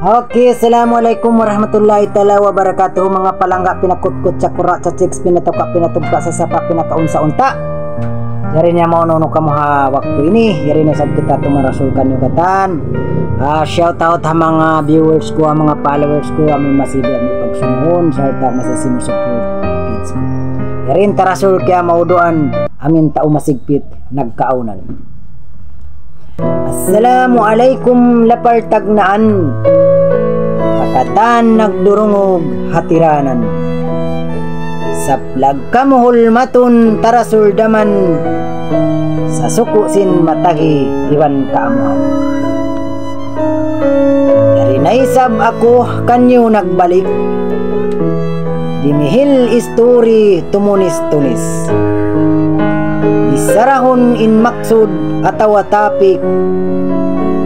Okay, assalamualaikum warahmatullahi ta'ala wabarakatuh. Mga palangga, pinakutkot sa kura sa chicks, pinatuka pinatugka sa sapa, pinakaunsa-unta. Yari niya maununo ka mo ha waktu ini. Yari na sab kita tumarasulkan yung katan. Shout out ha mga viewers ko, ha mga followers ko, aming masibi, aming pagsunod, sarta masasimusupport kids ko. Yari tarasul kaya mauduan, amin tao masigpit, nagkaunan. Assalamualaikum lapartagnaan, pakatan nagdurungog hatiranan, saplag kamuhol matun tarasuldaman, sa sukusin matagi iwan kaamuhan. Yari naisab ako kanyo nagbalik, dimihil istori tumunis-tunis, isarahon in maksud atawa tapik,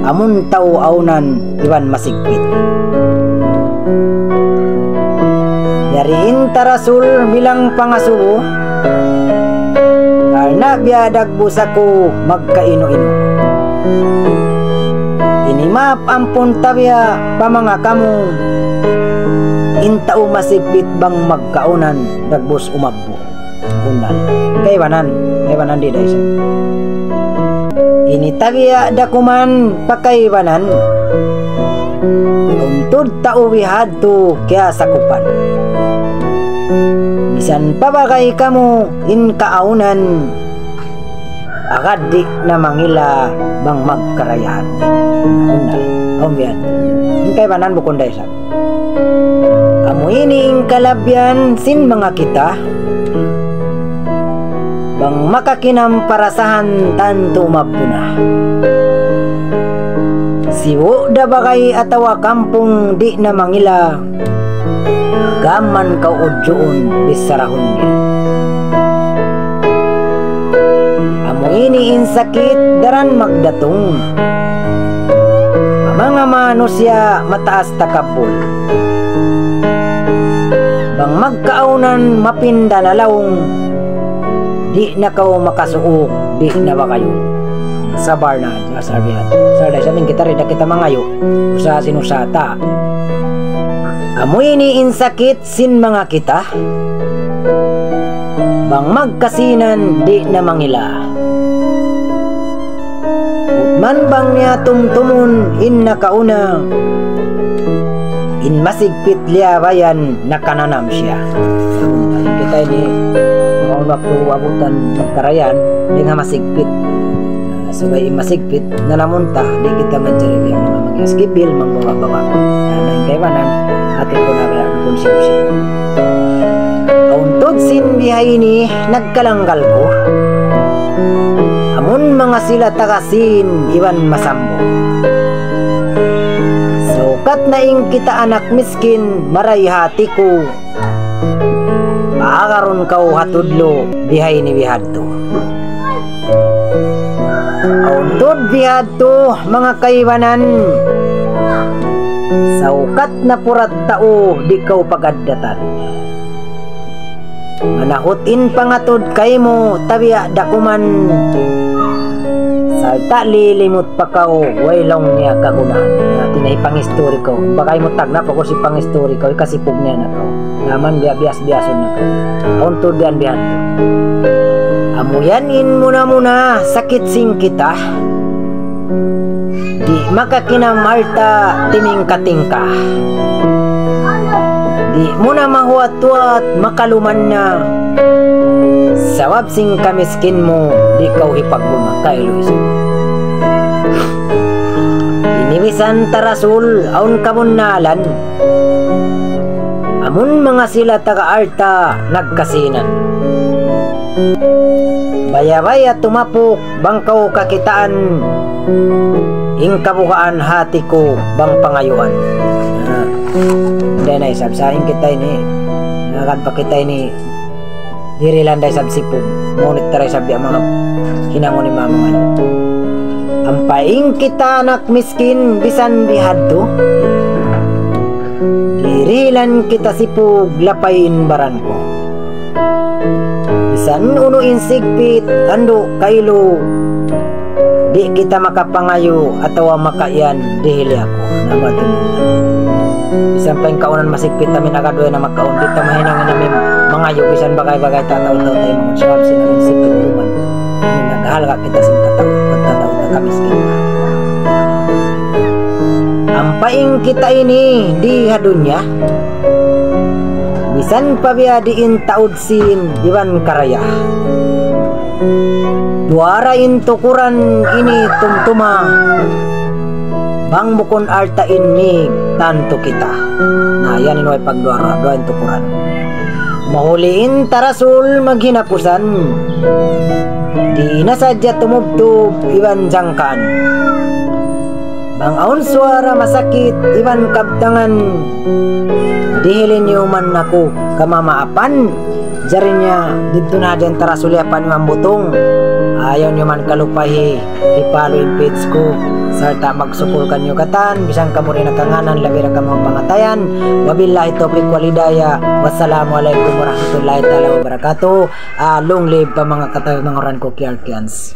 amun tau aunan iwan masigpit. Yariin tarasul bilang pangasubo, karena biadag busako magkaino-ino. Inimap ampun tabya pamanga kamu, intau masigpit bang magkaunan dagbus umabbo. Unan kaywanan di daisa. Ini tabiya dakuman pakaiwanan, untod tao wihadto kaya sakupan. Bisan pabagay kamo in kaaunan, agadik na mangila bang magkarayahan. Unal, omyan. In kaiwanan bukon daisa. Amo ini ing kalabyan sin mga kita, bang makakinam parasahan tanto mapuna. Siwo da bagay atawa kampung di na mangila, gaman kau udyoon bisarahon niya. Amo ini insakit daran magdatong, mga manusya mataas takabul, bang magkaunan mapinda na laong, di na kau makasuok, di na ba kayo sabar na sabihan. Sarday sa ating kita rida kita mangayo usa sinusata. Amoy ni insakit sin mga kita, bang magkasinan di na mangila, utman bang niya tumtumun in nakauna, in masigpit liya bayan nakananam siya. Kita ini waktu abutan magkarayan di nga masigpit, sabay masigpit na namunta di kita mencari yang namanya skibil mangbawa-bawa na kaiwanan atin ko na kaya kung sinusin. Kauntod sin bihay ini nagkalanggal ko, amun mga sila takasin iwan masambo, sukat na ing kita anak miskin maray hati ko, paagaron kau hatudlo bihay ni bihadto. Kauntod bihadto mga kaiwanan, saukat na purat tao di kau pagaddatan. Manahutin pangatod kay mo tabiya dakuman, salta lilimot pa kau waylong niya kagunahan. Tinay pangistori ko, bakay mo tagna pa ko si pangistori ko, ikasipog niya na kau naman bias-biason na kau. Kauntod yan bihadto, amuyanin muna sakit sing kita, di makakinamarta timing-katingka, di muna mahuat-huat makaluman na, sawab sing kamiskin mo di kau hipagbuma kailuiso. Iniwisan tarasul aun kamunalan, amun mga sila taga-arta nagkasinan, baya-baya tumapok bangkaw kakitaan, ing kabukaan hati ko bang pangayuan. Hindi na isabsahin kita ini, nakakad pa kita ini, dirilan da isab sipog, ngunit taray sabi ang mga hinangon ni mama ngayon. Ang paing kita anak miskin bisan bihadto, dirilan kita sipog lapayin baran ko, bisan uno insigpit ando kailo, di kita makapangayo atawa makaian dihili ako na matimunan. bisan pa yung kaunan masigpit namin agadoy na magkaon dito mahinangin namin mga yubisan bagay-bagay tataw-taw tayo mga syab sinamin sipit tuman naghalga kita sa tataw na kamiskin ang paing kita ini di hadunya bisan pa biya diin taud sin iwan karaya duarain tukuran ini tumtuma bang bukon artain mi tanto kita na yan inuay pagduara doan tukuran mahuliin tarasul maghinapusan di nasadya tumubtub iwan jangkan bang aun suara masakit iwan kabtangan dihilin man ako kamamaapan jarin niya dito na dyan tarasuliapan yung butong ayaw nyo man kalupahi ipalo yung page ko sarta magsupul kanyo katan bisang kamo rin nakanganan labira ka mga pangatayan wabillahi taufiq walidaya wassalamualaikum warahmatullahi ta'ala wabarakatuh long live pa mga katay mga oran ko Kiarkians.